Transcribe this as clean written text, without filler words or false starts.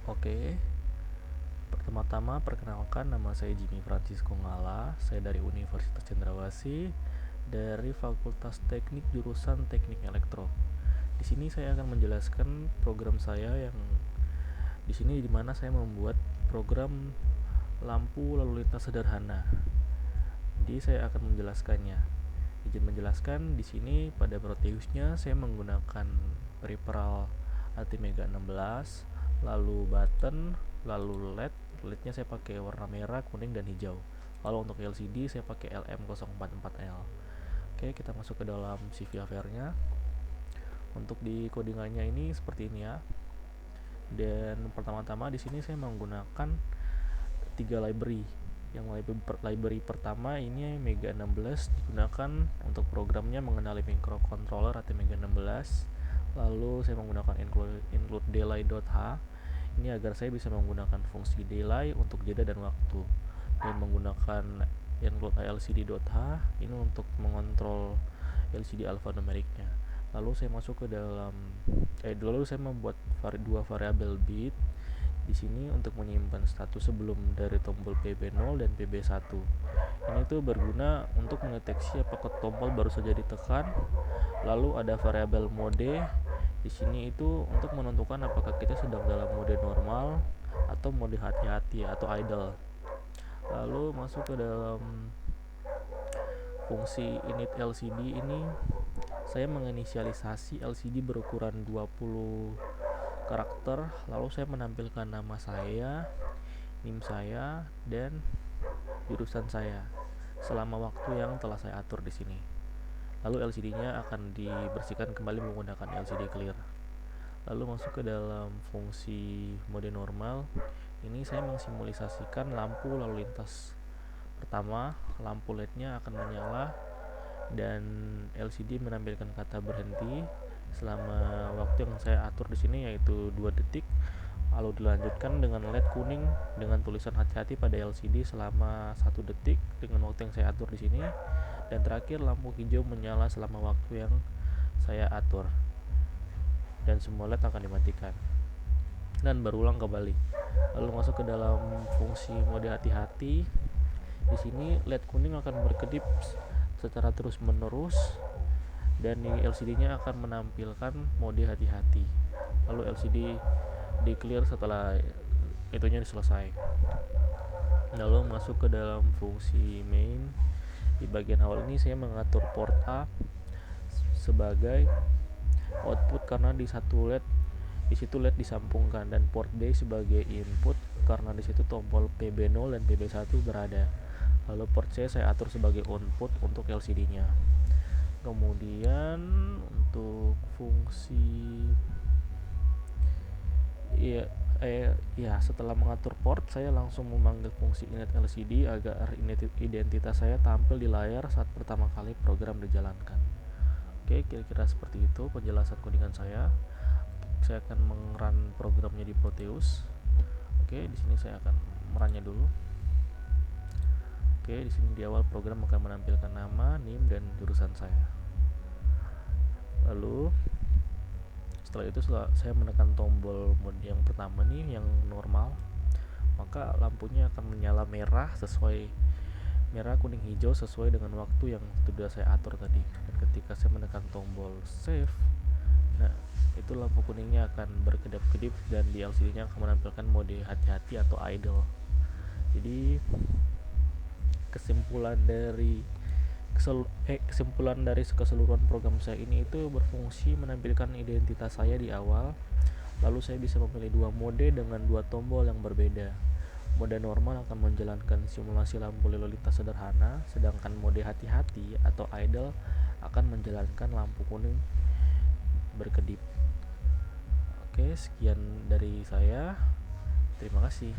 Oke. Pertama-tama perkenalkan, nama saya Jimmy Francisco Ngala. Saya dari Universitas Cendrawasih dari Fakultas Teknik jurusan Teknik Elektro. Di sini saya akan menjelaskan program saya yang di sini di mana saya membuat program lampu lalu lintas sederhana. Jadi saya akan menjelaskannya. Izin menjelaskan, di sini pada Proteusnya saya menggunakan peripheral ATmega 16, lalu button, lalu LED-nya saya pakai warna merah, kuning, dan hijau. Kalau untuk LCD saya pakai LM044L. Oke, kita masuk ke dalam CVFR-nya. Untuk di codingannya ini seperti ini ya. Dan pertama-tama di sini saya menggunakan 3 library. Yang library pertama ini Mega 16 digunakan untuk programnya mengenali microcontroller ATmega 16. Lalu saya menggunakan include delay.h ini agar saya bisa menggunakan fungsi delay untuk jeda dan waktu, dan menggunakan include lcd.h ini untuk mengontrol LCD alphanumericnya. Lalu saya masuk ke dalam lalu saya membuat dua variabel bit di sini untuk menyimpan status sebelum dari tombol PB0 dan PB1. Ini tuh berguna untuk mendeteksi apakah tombol baru saja ditekan. Lalu ada variabel mode di sini itu untuk menentukan apakah kita sedang dalam mode normal atau mode hati-hati atau idle. Lalu masuk ke dalam fungsi init LCD ini, saya menginisialisasi LCD berukuran 20 karakter, lalu saya menampilkan nama saya, NIM saya, dan jurusan saya selama waktu yang telah saya atur di sini. Lalu LCD-nya akan dibersihkan kembali menggunakan LCD clear. Lalu masuk ke dalam fungsi mode normal. Ini saya mensimulisasikan lampu lalu lintas. Pertama, lampu LED-nya akan menyala dan LCD menampilkan kata berhenti selama waktu yang saya atur di sini, yaitu 2 detik. Lalu dilanjutkan dengan LED kuning dengan tulisan hati-hati pada LCD selama 1 detik dengan waktu yang saya atur di sini. Dan terakhir lampu hijau menyala selama waktu yang saya atur. Dan semua LED akan dimatikan. Dan berulang kembali. Lalu masuk ke dalam fungsi mode hati-hati. Di sini LED kuning akan berkedip secara terus-menerus dan di LCD-nya akan menampilkan mode hati-hati. Lalu LCD di clear setelah itunya selesai. Lalu masuk ke dalam fungsi main. Di bagian awal ini saya mengatur port A sebagai output karena di situ LED disambungkan, dan port B sebagai input karena di situ tombol PB0 dan PB1 berada. Lalu port C saya atur sebagai output untuk LCD-nya. Kemudian untuk fungsi setelah mengatur port, saya langsung memanggil fungsi init LCD agar identitas saya tampil di layar saat pertama kali program dijalankan. Oke, kira-kira seperti itu penjelasan codingan saya. Saya akan mengerun programnya di Proteus. Oke, di sini saya akan merannya dulu. Oke, di sini di awal program akan menampilkan nama, NIM, dan jurusan saya. Lalu setelah itu saya menekan tombol mode yang pertama nih, yang normal, maka lampunya akan menyala merah kuning hijau sesuai dengan waktu yang sudah saya atur tadi. Dan ketika saya menekan tombol save, nah itu lampu kuningnya akan berkedip-kedip dan di LCD-nya akan menampilkan mode hati-hati atau idle. Jadi kesimpulan dari keseluruhan program saya ini itu berfungsi menampilkan identitas saya di awal. Lalu saya bisa memilih 2 mode dengan 2 tombol yang berbeda. Mode normal akan menjalankan simulasi lampu lalu lintas sederhana, sedangkan mode hati-hati atau idle akan menjalankan lampu kuning berkedip. Oke, sekian dari saya. Terima kasih.